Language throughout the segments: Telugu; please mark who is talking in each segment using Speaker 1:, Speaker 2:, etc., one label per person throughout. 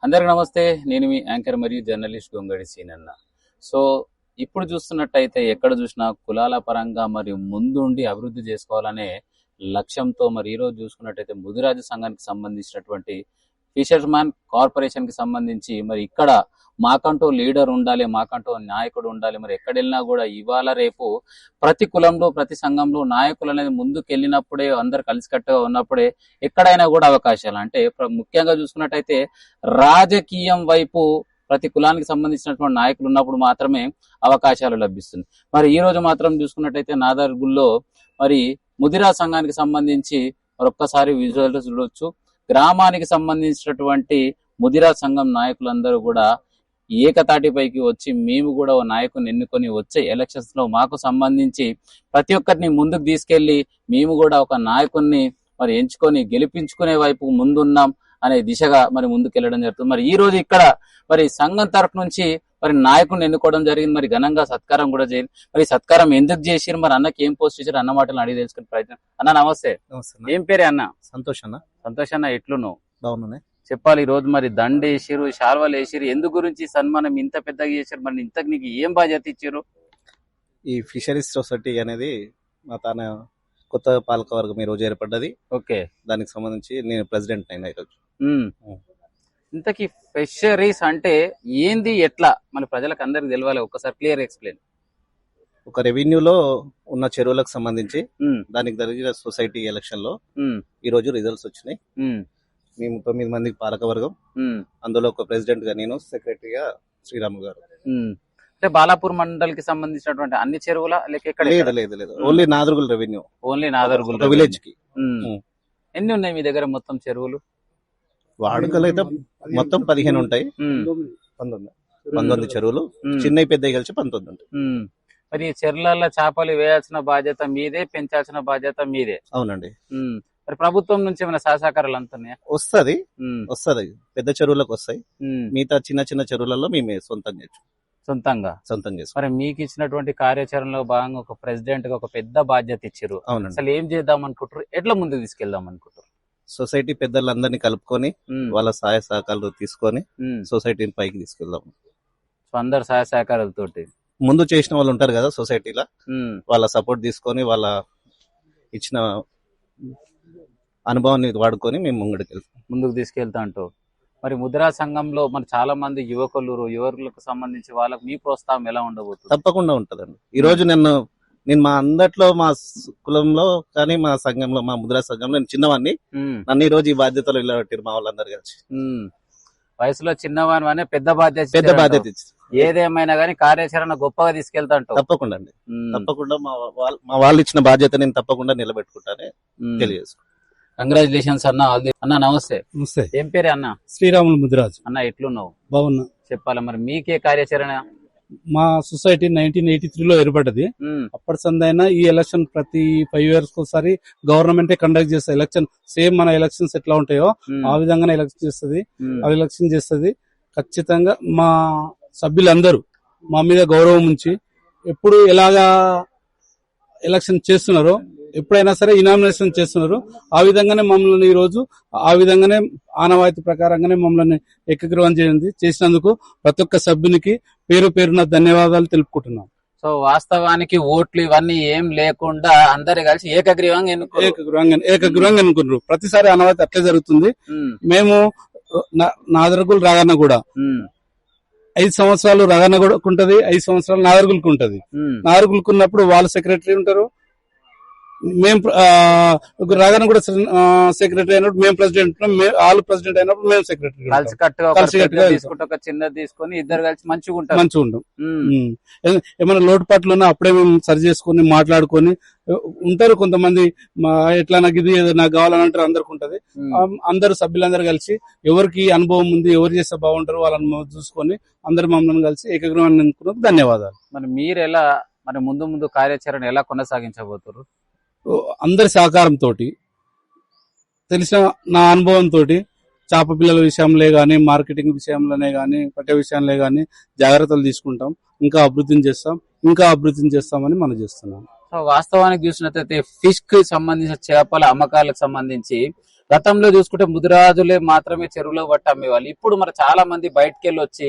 Speaker 1: అందరికి నమస్తే. నేను మీ యాంకర్ మరియు జర్నలిస్ట్ గొంగడి సీనన్న. సో ఇప్పుడు చూస్తున్నట్టయితే ఎక్కడ చూసినా కులాల పరంగా మరి ముందుండి అభివృద్ధి చేసుకోవాలనే లక్ష్యంతో మరి ఈరోజు చూసుకున్నట్టయితే ముదిరాజు సంఘానికి సంబంధించినటువంటి ఫిషర్స్ మ్యాన్ కార్పొరేషన్ కి సంబంధించి మరి ఇక్కడ మాకంటూ లీడర్ ఉండాలి, మాకంటూ నాయకుడు ఉండాలి. మరి ఎక్కడ వెళ్ళినా కూడా ఇవాళ రేపు ప్రతి కులంలో ప్రతి సంఘంలో నాయకులు అనేది ముందుకు వెళ్ళినప్పుడే, అందరు కలిసికట్టుగా ఉన్నప్పుడే ఎక్కడైనా కూడా అవకాశాలు. అంటే ముఖ్యంగా చూసుకున్నట్టయితే రాజకీయం వైపు ప్రతి కులానికి సంబంధించినటువంటి నాయకులు ఉన్నప్పుడు మాత్రమే అవకాశాలు లభిస్తుంది. మరి ఈ రోజు మాత్రం చూసుకున్నట్టయితే నాదర్గుల్లో మరి ముదిరా సంఘానికి సంబంధించి మరొక్కసారి విజువల్స్ చూడొచ్చు. గ్రామానికి సంబంధించినటువంటి ముదిరా సంఘం నాయకులందరూ కూడా ఏకతాటిపైకి వచ్చి మేము కూడా ఓ నాయకుని ఎన్నుకొని వచ్చే ఎలక్షన్స్ లో మాకు సంబంధించి ప్రతి ఒక్కరిని ముందుకు తీసుకెళ్లి మేము కూడా ఒక నాయకుడిని మరి ఎంచుకొని గెలిపించుకునే వైపు ముందున్నాం అనే దిశగా మరి ముందుకెళ్లడం జరుగుతుంది. మరి ఈ రోజు ఇక్కడ మరి సంఘం తరఫు నుంచి మరి నాయకుడిని ఎన్నుకోవడం జరిగింది. మరి ఘనంగా సత్కారం కూడా చేయాలి. మరి సత్కారం ఎందుకు చేసిరు, మరి అన్నకి ఏం పోస్ట్ చేశారు అన్న మాటలు అడిగి తెలుసుకునే ప్రయత్నం. అన్న నమస్తే. ఏం పేరే అన్న?
Speaker 2: సంతోష్ అన్న.
Speaker 1: సంతోష్ అన్న, ఎట్లును
Speaker 2: బాగున్నానే
Speaker 1: చెప్పాలి. ఈ రోజు మరి దండ వేసిరు, శాల్వాలు వేసిరు, ఎందు గురించి సన్మానం ఇంత పెద్దగా చేశారు, మరి ఇంతకు నీకు ఏం బాధ్యత ఇచ్చారు?
Speaker 2: ఈ ఫిషరీస్ సొసైటీ అనేది మా తాన కొత్త పాలకవర్గం ఈ రోజు ఏర్పడ్డది.
Speaker 1: ఓకే,
Speaker 2: దానికి సంబంధించి నేను ప్రెసిడెంట్ అయినా ఈరోజు.
Speaker 1: ఇంతకీ ఫిషరీస్ అంటే ఏంది, ఎట్లా మన ప్రజలకు అందరికి తెలవాలి, ఒక్కసారి క్లియర్ ఎక్స్ప్లెయిన్.
Speaker 2: ఒక రెవెన్యూలో ఉన్న చెరువులకు సంబంధించి దానికి జరిగిన సొసైటీ ఎలక్షన్ లో ఈ రోజు రిజల్ట్స్ వచ్చినాయి. మేము 9 మంది పాలకవర్గం, అందులో ఒక ప్రెసిడెంట్ గా నేను, సెక్రటరీగా శ్రీరాములు గారు.
Speaker 1: అంటే బాలాపూర్ మండల్ కి సంబంధించినటువంటి అన్ని చెరువుల
Speaker 2: లేదు, only Nadargul revenue,
Speaker 1: only Nadargul
Speaker 2: village కి.
Speaker 1: ఎన్ని ఉన్నాయి మీ దగ్గర మొత్తం చెరువులు?
Speaker 2: వాడుకలు అయితే మొత్తం 15 ఉంటాయి. 19 చెరువులు, చిన్నవి పెద్దవి కలిసి 19 ఉంటాయి.
Speaker 1: మరి చెరువులలో చేపలు వేయాల్సిన బాధ్యత మీదే, పెంచాల్సిన బాధ్యత మీదే.
Speaker 2: అవునండి.
Speaker 1: మరి ప్రభుత్వం నుంచి ఏమైనా సహకారాలు అంతున్నాయా?
Speaker 2: వస్తది, పెద్ద చెరువులకు వస్తాయి. మిగతా చిన్న చిన్న చెరువులలో మేమే సొంతం చేస్తాం.
Speaker 1: మరి మీకు ఇచ్చినటువంటి కార్యాచరణలో భాగంగా ఒక ప్రెసిడెంట్ గా ఒక పెద్ద బాధ్యత ఇచ్చారు.
Speaker 2: అవునండి.
Speaker 1: అసలు ఏం చేద్దాం అనుకుంటారు, ఎట్లా ముందుకు తీసుకెళ్దాం అనుకుంటారు?
Speaker 2: సొసైటీ పెద్దలందరినీ కలుపుకొని వాళ్ళ సహాయ సహకారాలు తీసుకొని సొసైటీని పైకి తీసుకెళ్దాం.
Speaker 1: అందరు సహాయ సహకారాలతోటి
Speaker 2: ముందు చేసిన వాళ్ళు ఉంటారు కదా సొసైటీలో, వాళ్ళ సపోర్ట్ తీసుకొని వాళ్ళ ఇచ్చిన అనుభవాన్ని వాడుకొని మేము ముందుకు
Speaker 1: తీసుకెళ్తా అంటావు. మరి ముద్రా సంఘంలో మరి చాలా మంది యువకులకు సంబంధించి వాళ్ళకి మీ ప్రోత్సాహం ఎలా ఉండబోతుంది?
Speaker 2: తప్పకుండా ఉంటదండి. ఈ రోజు నేను మా అందట్లో, మా కులంలో కానీ మా సంఘంలో, మా ముద్రా సంఘంలో నేను చిన్నవాడిని. నన్ను ఈ రోజు ఈ బాధ్యతలు ఇలా పెట్టారు మా వాళ్ళందరూ కలిసి.
Speaker 1: వయసులో చిన్నవాని పెద్ద బాధ్యత ఏదేమైనా గానీ కార్యాచరణ గొప్పగా తీసుకెళ్తా అంటావు.
Speaker 2: తప్పకుండా అండి, తప్పకుండా మా వాళ్ళు ఇచ్చిన బాధ్యత నేను తప్పకుండా నిలబెట్టుకుంటానే తెలియజేసుకుంటాను.
Speaker 1: కంగ్రాచులేషన్స్ అన్న. అన్న నమస్తే.
Speaker 3: నమస్తే.
Speaker 1: ఏం పేరే అన్న?
Speaker 3: శ్రీరాములు ముదిరాజు.
Speaker 1: అన్న ఎట్లున్నావు?
Speaker 3: బాగున్నా.
Speaker 1: చెప్పాలా మరి మీకే కార్యాచరణ?
Speaker 3: మా సొసైటీ 1983లో ఏర్పడ్డది. అప్పటి సందైనా ఈ ఎలక్షన్ ప్రతి 5 years ఒకసారి గవర్నమెంటే కండక్ట్ చేస్తుంది ఎలక్షన్. సేమ్ మన ఎలక్షన్స్ ఎట్లా ఉంటాయో ఆ విధంగానే ఎలక్షన్ చేస్తుంది. ఖచ్చితంగా మా సభ్యులందరూ మా మీద గౌరవం ఉంచి ఎప్పుడు ఎలాగా ఎలక్షన్ చేస్తున్నారో, ఎప్పుడైనా సరే ఇనామినేషన్ చేస్తున్నారు. ఆ విధంగానే మమ్మల్ని ఈ రోజు ఆ విధంగానే ఆనవాయితీ ప్రకారంగానే మమ్మల్ని ఏకగ్రీవం చేసినందుకు ప్రతి ఒక్క సభ్యునికి పేరు పేరున ధన్యవాదాలు తెలుపుకుంటున్నాం.
Speaker 1: సో వాస్తవానికి ఓట్లు ఇవన్నీ ఏం లేకుండా అందరు కలిసి ఏకగ్రీవంగా
Speaker 3: ఎన్నుకున్నారు. ప్రతిసారి ఆనవాయితీ అట్లే జరుగుతుంది. మేము నాదర్గుల్ రాగన్న కూడా 5 సంవత్సరాలు రాగన్న కూడా ఉంటది, 5 సంవత్సరాలు నాదర్గుల్కి ఉంటది. నాదర్గుల్కి ఉన్నప్పుడు వాళ్ళు సెక్రటరీ ఉంటారు, మేము రాగానే కూడా సెక్రటరీ అయినప్పుడు మేము ప్రెసిడెంట్, వాళ్ళు ప్రెసిడెంట్ అయినప్పుడు మేము సెక్రటరీ.
Speaker 1: ఒక చిన్నది తీసుకొని ఇద్దరు కలిసి మంచిగా
Speaker 3: ఉంటాం. ఏమైనా లోటుపాట్లు ఉన్నా అప్పుడే మేము సరి చేసుకుని మాట్లాడుకొని ఉంటారు. కొంతమంది ఎట్లా నాకు ఇది నాకు కావాలని అంటారు, అందరికి ఉంటది. అందరు సభ్యులందరూ కలిసి ఎవరికి అనుభవం ఉంది, ఎవరు చేస్తే బాగుంటారు వాళ్ళని చూసుకొని అందరు మమ్మల్ని కలిసి ఏకగ్రీవాన్ని అనుకున్నందుకు ధన్యవాదాలు.
Speaker 1: మరి మీరు ఎలా మరి ముందు కార్యాచరణ ఎలా కొనసాగించబోతున్నారు?
Speaker 3: అందరి సహకారంతో, తెలిసిన నా అనుభవంతో చేప పిల్లల విషయంలో గానీ, మార్కెటింగ్ విషయంలోనే గానీ, పట్టే విషయంలో గానీ జాగ్రత్తలు తీసుకుంటాం. ఇంకా అభివృద్ధి చేస్తామని మనం చేస్తున్నాం.
Speaker 1: సో వాస్తవానికి చూసినట్లయితే ఫిష్ కి సంబంధించిన చేపల అమ్మకాలకు సంబంధించి గతంలో చూసుకుంటే ముదిరాజులే మాత్రమే చెరువులో పట్టి అమ్మేవాళ్ళు. ఇప్పుడు మరి చాలా మంది బయటకు వెళ్ళి వచ్చి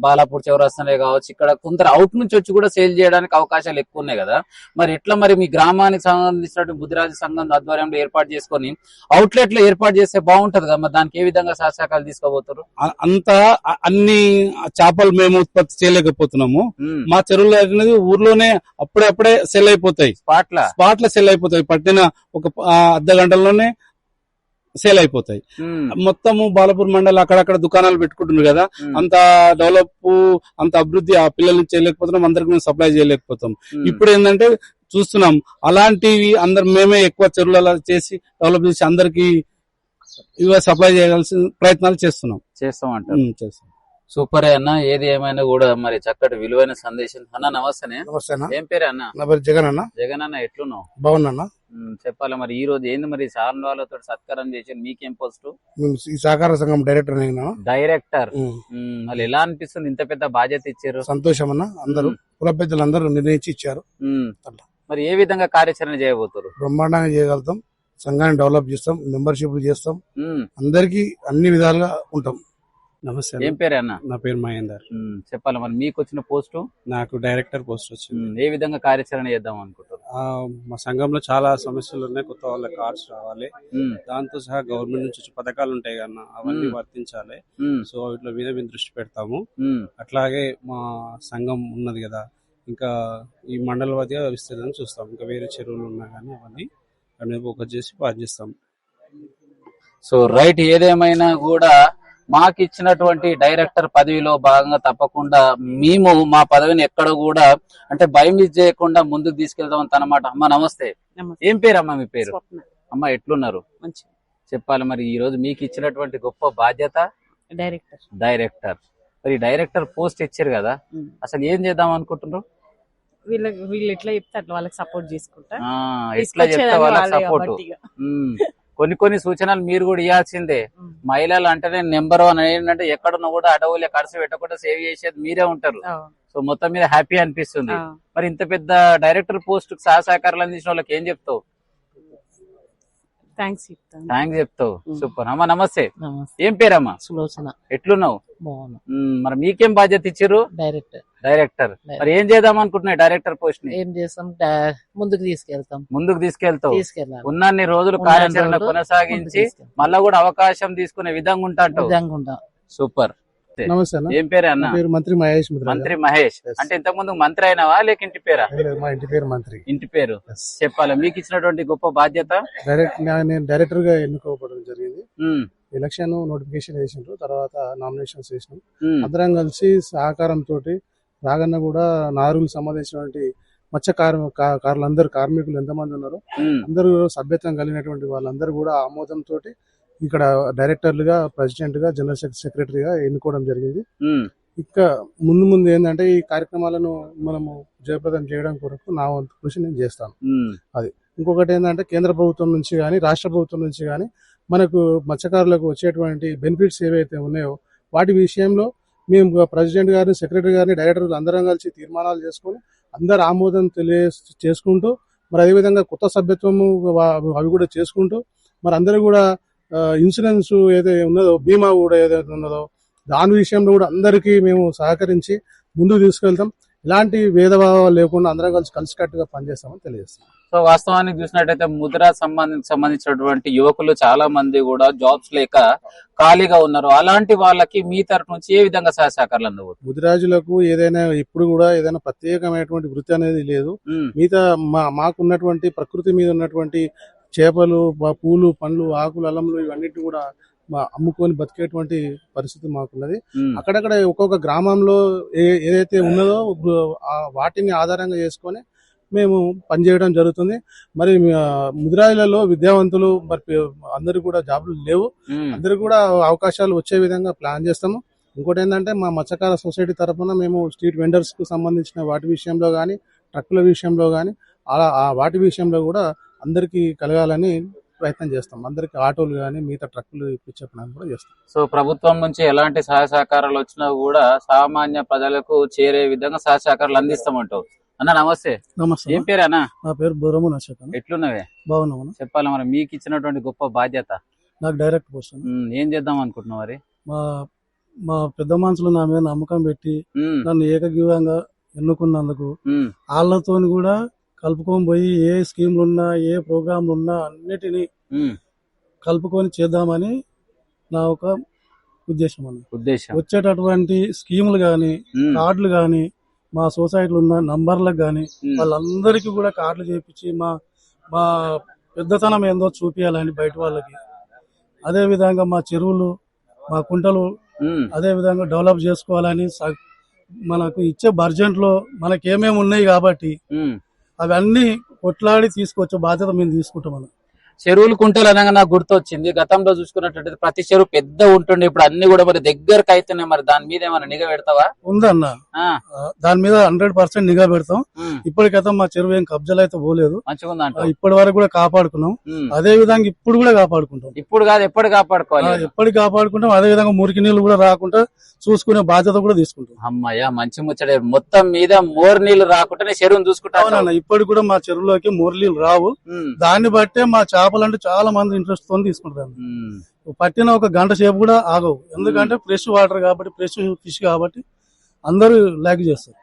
Speaker 1: బాలాపూర్ చౌరస్తానే కావచ్చు, ఇక్కడ కొందరు అవుట్ నుంచి వచ్చి కూడా సేల్ చేయడానికి అవకాశాలు ఎక్కువ ఉన్నాయి కదా. మరి ఎట్లా మరి మీ గ్రామానికి సంబంధించినటువంటి ముదిరాజు సంఘం ఆధ్వర్యంలో ఏర్పాటు చేసుకొని అవుట్లెట్ లో ఏర్పాటు చేస్తే బాగుంటది కదా. మరి దానికి ఏ విధంగా సహకారాలు తీసుకోబోతారు?
Speaker 3: అంతా అన్ని చేపలు మేము ఉత్పత్తి చేయలేకపోతున్నాము. మా చెరువులో అనేది ఊర్లోనే అప్పుడే సెల్ అయిపోతాయి, స్పాట్ లో సెల్ అయిపోతాయి. పట్టిన ఒక అర్ధ గంటల్లోనే సేల్ అయిపోతాయి. మొత్తము బాలాపూర్ మండలి అక్కడక్కడ దుకాణాలు పెట్టుకుంటున్నారు కదా, అంత డెవలప్ అంత అభివృద్ధి ఆ పిల్లల్ని చేయలేకపోతున్నాం, అందరికి మేము సప్లై చేయలేకపోతాం. ఇప్పుడు ఏంటంటే చూస్తున్నాం అలాంటివి మేమే ఎక్కువ చెరువులలో చేసి డెవలప్ చేసి అందరికి ఇవి సప్లై చేయాల్సిన ప్రయత్నాలు చేస్తాం అంటారు.
Speaker 1: సూపర్ అన్న. ఏది ఏమైనా కూడా మరి చక్కటి విలువైన సందేశం అన్న. నమస్తే. ఏం పేరు అన్న?
Speaker 2: నా పేరు జగన్ అన్న.
Speaker 1: జగన్ అన్న, ఎట్లున్నావు?
Speaker 2: బాగున్నా.
Speaker 1: చెప్పాలి మరి ఈ రోజు ఏంది మరి సార్ వాళ్ళతో సత్కారం చేసి మీకేం పోస్ట్?
Speaker 2: ఈ సహకార సంఘం డైరెక్టర్.
Speaker 1: మళ్ళీ ఎలా అనిపిస్తుంది ఇంత పెద్ద బాధ్యత ఇచ్చారు?
Speaker 2: సంతోషం అన్న. అందరూ కుల పెద్దలు అందరూ నిర్ణయించి ఇచ్చారు.
Speaker 1: మరి ఏ విధంగా కార్యాచరణ చేయబోతారు?
Speaker 2: బ్రహ్మాండంగా చేయగలుగుతాం. సంఘాన్ని డెవలప్ చేస్తాం, మెంబర్షిప్ చేస్తాం, అందరికి అన్ని విధాలుగా ఉంటాం.
Speaker 3: నమస్తే.
Speaker 1: ఏం పేరు అన్న?
Speaker 3: నా పేరు మహేందర్.
Speaker 1: చెప్పాలి మరి మీకు వచ్చిన పోస్టు?
Speaker 3: నాకు డైరెక్టర్ పోస్ట్ వచ్చింది.
Speaker 1: ఏ విధంగా కార్యాచరణ చేద్దాం అనుకుంటారు?
Speaker 3: మా సంఘంలో చాలా సమస్యలు ఉన్నాయి. కొత్త వాళ్ళ కార్డ్స్ రావాలి, దాంతో సహా గవర్నమెంట్ నుంచి వచ్చే పథకాలు ఉంటాయి కన్నా అవన్నీ వర్తించాలి. సో వీటి మీద మేము దృష్టి పెడతాము. అట్లాగే మా సంఘం ఉన్నది కదా, ఇంకా ఈ మండల మధ్య విస్తీర్ణం చూస్తాం. ఇంకా వేరే చెరువులు ఉన్నా కానీ అవన్నీ ఫోకస్ చేసి పనిచేస్తాం.
Speaker 1: So right. ఏదేమైనా కూడా మాకు ఇచ్చినటువంటి డైరెక్టర్ పదవిలో భాగంగా తప్పకుండా మేము మా పదవిని ఎక్కడ కూడా అంటే భయం చేయకుండా ముందుకు తీసుకెళ్తాం అన్నమాట. అమ్మ నమస్తే. ఏం పేరు అమ్మా? మీ పేరు? అమ్మ ఎట్లున్నారు? చెప్పాలి మరి ఈ రోజు మీకు ఇచ్చినటువంటి గొప్ప బాధ్యత డైరెక్టర్. మరి డైరెక్టర్ పోస్ట్ ఇచ్చారు కదా, అసలు ఏం చేద్దాం అనుకుంటున్నారు?
Speaker 4: వీళ్ళు ఎట్లా చెప్తే అట్లా వాళ్ళకి సపోర్ట్ చేసుకుంటా.
Speaker 1: ఎట్లా చెప్తే వాళ్ళకి సపోర్ట్. కొన్ని సూచనలు మీరు కూడా ఇవ్వాల్సిందే. మహిళలు అంటేనే నెంబర్ 1 ఏంటంటే ఎక్కడున్నా కూడా అడవులే ఖర్చు పెట్టకుండా సేవ్ చేసేది మీరే ఉంటారు. సో మొత్తం మీద హ్యాపీ అనిపిస్తుంది. మరి ఇంత పెద్ద డైరెక్టర్ పోస్ట్ సహకారాలు అందించిన వాళ్ళకి ఏం చెప్తావు?
Speaker 4: థ్యాంక్స్
Speaker 1: చెప్తావు. సూపర్ అమ్మా. నమస్తే. ఏం పేరమ్మా?
Speaker 4: సులోచన.
Speaker 1: ఎట్లున్నావు? మరి మీకేం బాధ్యత ఇచ్చారు? డైరెక్టర్. మరి ఏం చేద్దాం అనుకుంటున్నాయి డైరెక్టర్ పోస్ట్ ని?
Speaker 4: ఏం చేస్తాం, ముందుకు
Speaker 1: తీసుకెళ్తావు. ఉన్నన్ని రోజులు కార్యాచరణ కొనసాగించి మళ్ళా కూడా అవకాశం తీసుకునే విధంగా ఉంటా. సూపర్.
Speaker 3: నమస్తే.
Speaker 1: ఏం పేరు అన్న?
Speaker 3: మంత్రి మహేష్.
Speaker 1: మంత్రి మహేష్ అంటే ఇంతకు ముందు మంత్రి అయినావా లేక ఇంటి పేరా?
Speaker 3: మా ఇంటి పేరు మంత్రి.
Speaker 1: ఇంటి పేరు చెప్పాలి. మీకు ఇచ్చినటువంటి గొప్ప బాధ్యత?
Speaker 3: నేను డైరెక్టర్ గా ఎన్నుకోవడం జరిగింది. ఎలక్షన్ నోటిఫికేషన్ వేసిండ్రు, తర్వాత నామినేషన్స్ వేసినాం. అందరం కలిసి సహకారంతో రాగన్న కూడా నారులకు సంబంధించినటువంటి మత్స్యకారులందరూ కార్మికులు ఎంతమంది ఉన్నారో అందరూ సభ్యత్వం కలిగినటువంటి వాళ్ళందరూ కూడా ఆమోదంతో ఇక్కడ డైరెక్టర్లుగా, ప్రెసిడెంట్ గా, జనరల్ సెక్రటరీగా ఎన్నుకోవడం జరిగింది. ఇంకా ముందు ఏంటంటే ఈ కార్యక్రమాలను మనము జయప్రదం చేయడం కొరకు నా వంతు కృషి నేను చేస్తాను. అది ఇంకొకటి ఏంటంటే కేంద్ర ప్రభుత్వం నుంచి కానీ రాష్ట్ర ప్రభుత్వం నుంచి కానీ మనకు మత్స్యకారులకు వచ్చేటువంటి బెనిఫిట్స్ ఏవైతే ఉన్నాయో వాటి విషయంలో మేము ప్రెసిడెంట్ గారిని, సెక్రటరీ గారిని, డైరెక్టర్లు అందరం కలిసి తీర్మానాలు చేసుకుని అందరు ఆమోదం చేసుకుంటూ మరి అదేవిధంగా కొత్త సభ్యత్వము అవి కూడా చేసుకుంటూ మరి అందరూ కూడా ఇన్సూరెన్స్ ఏదైతే ఉన్నదో, బీమా కూడా ఏదైతే ఉన్నదో దాని విషయంలో కూడా అందరికీ మేము సహకరించి ముందుకు తీసుకెళ్తాం. ఇలాంటి భేదభావాలు లేకుండా అందరం కలిసికట్టుగా పనిచేస్తామని తెలియజేస్తాం.
Speaker 1: సో వాస్తవానికి చూసినట్టయితే ముద్రా సంబంధించినటువంటి యువకులు చాలా మంది కూడా జాబ్స్ లేక ఖాళీగా ఉన్నారు. అలాంటి వాళ్ళకి మీ తరఫు నుంచి ఏ విధంగా సహకారాలు అందవచ్చు?
Speaker 3: ముదిరాజులకు ఏదైనా ఇప్పుడు కూడా ఏదైనా ప్రత్యేకమైనటువంటి వృత్తి అనేది లేదు. మిగతా మాకున్నటువంటి ప్రకృతి మీద ఉన్నటువంటి చేపలు, పూలు, పండ్లు, ఆకులు, అల్లములు ఇవన్నిటిని కూడా అమ్ముకొని బతికేటువంటి పరిస్థితి మాకున్నది. అక్కడక్కడ ఒక్కొక్క గ్రామంలో ఏదైతే ఉన్నదో వాటిని ఆధారంగా చేసుకొని మేము పనిచేయడం జరుగుతుంది. మరి ముదిరాజులలో విద్యావంతులు మరి అందరు కూడా జాబులు లేవు, అందరు కూడా అవకాశాలు వచ్చే విధంగా ప్లాన్ చేస్తాము. ఇంకోటి ఏంటంటే మా మత్స్యకార సొసైటీ తరఫున మేము స్ట్రీట్ వెండర్స్ కు సంబంధించిన వాటి విషయంలో కానీ, ట్రక్కుల విషయంలో కానీ వాటి విషయంలో కూడా అందరికీ కలగాలని ప్రయత్నం చేస్తాం. అందరికి ఆటోలు కానీ మిగతా ట్రక్కులు ఇప్పించే ప్లాన్ కూడా చేస్తాం.
Speaker 1: సో ప్రభుత్వం నుంచి ఎలాంటి సహకారాలు వచ్చినా కూడా సామాన్య ప్రజలకు చేరే విధంగా సహకారాలు అందిస్తామంటావు. అన్న నమస్తే.
Speaker 3: నమస్తే
Speaker 1: ఏం పేరు అన్న?
Speaker 3: నా పేరు బుర్రము నచ్చకన్.
Speaker 1: ఎట్లున్నవే?
Speaker 3: బాగున్నామన్నా.
Speaker 1: చెప్పాలా మరి మీకు ఇచ్చినటువంటి గొప్ప బాధ్యత
Speaker 3: నాకు డైరెక్ట్ పోస్ట్
Speaker 1: ఏం చేద్దాం అనుకుంటున్నావు మరి?
Speaker 3: మా మా పెద్ద మనుషులు నా మీద నమ్మకం పెట్టి నన్ను ఏకగ్రీవంగా ఎన్నుకున్నందుకు వాళ్ళతో కూడా కలుపుకొని పోయి ఏ స్కీమ్లు ఉన్నా ఏ ప్రోగ్రాంలు ఉన్నా అన్నిటినీ కలుపుకొని చేద్దామని నా ఒక ఉద్దేశం వచ్చేటటువంటి స్కీములు గాని కార్డులు గాని మా సొసైటీలో ఉన్న నంబర్లకు గాని వాళ్ళందరికీ కూడా కార్డులు చేపించి మా పెద్దతనం ఏందో చూపించాలని బయట వాళ్ళకి. అదే విధంగా మా చెరువులు మా కుంటలు అదే విధంగా డెవలప్ చేసుకోవాలని మనకు ఇచ్చే బడ్జెట్ లో మనకేమేమి ఉన్నాయి కాబట్టి అవన్నీ కొట్లాడి తీసుకొచ్చే బాధ్యత మేము తీసుకుంటాం.
Speaker 1: చెరువులు కుంటలు అనగా నాకు గుర్తొచ్చింది, గతంలో చూసుకున్నట్టు ప్రతి చెరువు పెద్ద ఉంటుండే, ఇప్పుడు అన్ని కూడా మరి దగ్గరకు అయితేనే. మరి దాని మీద ఏమైనా నిఘా పెడతావా?
Speaker 3: ఉందన్న, దాని మీద 100% నిఘా పెడతాం. ఇప్పటికైతే మా చెరువు ఏం కబ్జాలు అయితే పోలేదు, ఇప్పటి వరకు కూడా కాపాడుకున్నాం. అదే విధంగా ఇప్పుడు కూడా కాపాడుకుంటాం.
Speaker 1: ఇప్పుడు కాదు ఎప్పటి కాపాడుకోవాలి,
Speaker 3: ఎప్పటికి కాపాడుకుంటాం. అదే విధంగా మురికి నీళ్లు కూడా రాకుండా చూసుకునే బాధ్యత కూడా తీసుకుంటాం.
Speaker 1: అమ్మయ్య మంచి ముచ్చట. మొత్తం మీద మోర్ నీళ్లు రాకుండా చెరువును చూసుకుంటాం.
Speaker 3: ఇప్పటికి కూడా మా చెరువులోకి మోర్ నీళ్లు రావు. దాన్ని బట్టే మా చేపలంటే చాలా మంది ఇంట్రెస్ట్ తో తీసుకుంటారు. పట్టిన ఒక గంట సేపు కూడా ఆగవు, ఎందుకంటే ఫ్రెష్ వాటర్ కాబట్టి, ఫ్రెష్ ఫిష్ కాబట్టి అందరూ లైక్ చేస్తారు.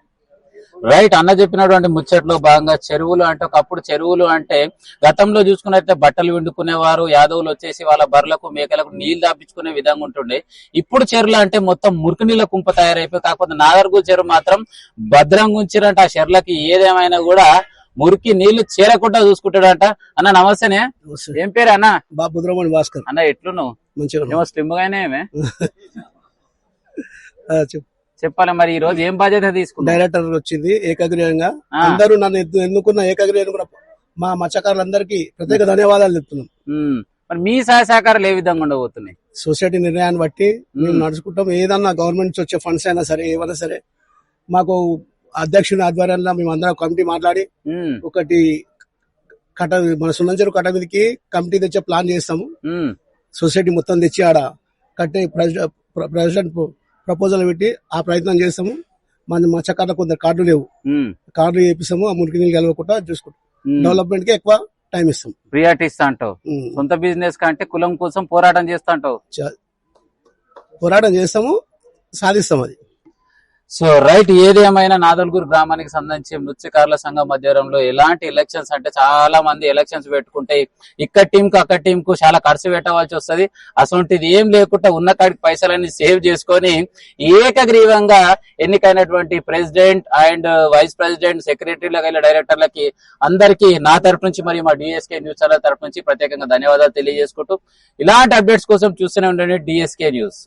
Speaker 1: రైట్. అన్న చెప్పినటువంటి ముచ్చట్లో భాగంగా చెరువులు అంటే, ఒకప్పుడు చెరువులు అంటే గతంలో చూసుకున్నట్లయితే బట్టలు విండుకునేవారు, యాదవులు వచ్చేసి వాళ్ళ బర్రెలకు మేకలకు నీళ్లు దాపించుకునే విధంగా ఉంటుండే. ఇప్పుడు చెరువులు అంటే మొత్తం మురికి నీళ్ళ కుంప తయారైపోయి, కాకపోతే నాగర్గూల్ చెరువు మాత్రం భద్రంగా ఉంచారంట. ఆ చెర్లకి ఏదేమైనా కూడా మురికి నీళ్లు చేరకుండా చూసుకుంటాడంట. అన్న నమస్తేనే, ఏం పేరు అన్న?
Speaker 3: బాబుద్రమణి భాస్కర్.
Speaker 1: అన్న ఎట్లున్నావు? మంచిగా స్లిమ్ గానే చెప్పాలి. మరి ఈ రోజు ఏం బాధ్యత తీసుకున్నా?
Speaker 5: డైరెక్టర్ వచ్చింది ఏకగ్రీవంగా, అందరూ నన్ను ఎన్నుకున్న ఏకగ్రీవంగా మా మత్స్యకారులందరికీ ప్రత్యేక ధన్యవాదాలు చెప్తున్నాం.
Speaker 1: మరి మీ సహాయ సహకారాలు ఏ విధంగా ఉండబోతున్నాయి?
Speaker 5: సొసైటీ నిర్ణయాన్ని బట్టి మేము నడుచుకుంటాం. ఏదన్నా గవర్నమెంట్ నుంచి వచ్చే ఫండ్స్ అయినా సరే, ఏమైనా సరే, మాకు అధ్యక్షుని ఆధ్వర్యంలో మేము అందరం కమిటీ మాట్లాడి ఒకటి మన సున్నంచెరు కట్ట మీదకి కమిటీ తెచ్చే ప్లాన్ చేస్తాము. సొసైటీ మొత్తం తెచ్చి ఆడ కట్టే ప్రెసిడెంట్ ప్రపోజల్ పెట్టి ఆ ప్రయత్నం చేస్తాము. మన మత్స్యకారుల కొందరు కార్డులు లేవు, కార్డులు చేపిస్తాము. ఆ మురికి నీళ్ళు కలవకుండా చూసుకుంటాం. డెవలప్మెంట్ కి ఎక్కువ టైం ఇస్తాం,
Speaker 1: ప్రియారిటీ ఇస్తా అంటావు. సొంత బిజినెస్ కంటే కులం కోసం పోరాటం చేస్తా అంటావు.
Speaker 5: పోరాటం చేస్తాము, సాధిస్తాం అది.
Speaker 1: So right. ఏది ఏమైనా నాదల్గూరు గ్రామానికి సంబంధించి మత్స్యకారుల సంఘం మధ్యలో ఎలాంటి ఎలక్షన్స్ అంటే చాలా మంది ఎలక్షన్స్ పెట్టుకుంటే ఇక్కడ టీం కు అక్కడ టీం కు చాలా ఖర్చు పెట్టవలసి వస్తుంది. అసలుంటిది ఏం లేకుండా ఉన్న కాడికి పైసలన్నీ సేవ్ చేసుకొని ఏకగ్రీవంగా ఎన్నికైనటువంటి ప్రెసిడెంట్ అండ్ వైస్ ప్రెసిడెంట్, సెక్రటరీలకు, డైరెక్టర్లకి అందరికీ నా తరపు నుంచి మరియు మా డిఎస్కే న్యూస్ ఛానల్ తరపు నుంచి ప్రత్యేకంగా ధన్యవాదాలు తెలియజేసుకుంటూ ఇలాంటి అప్డేట్స్ కోసం చూస్తూనే ఉండండి డిఎస్కే న్యూస్.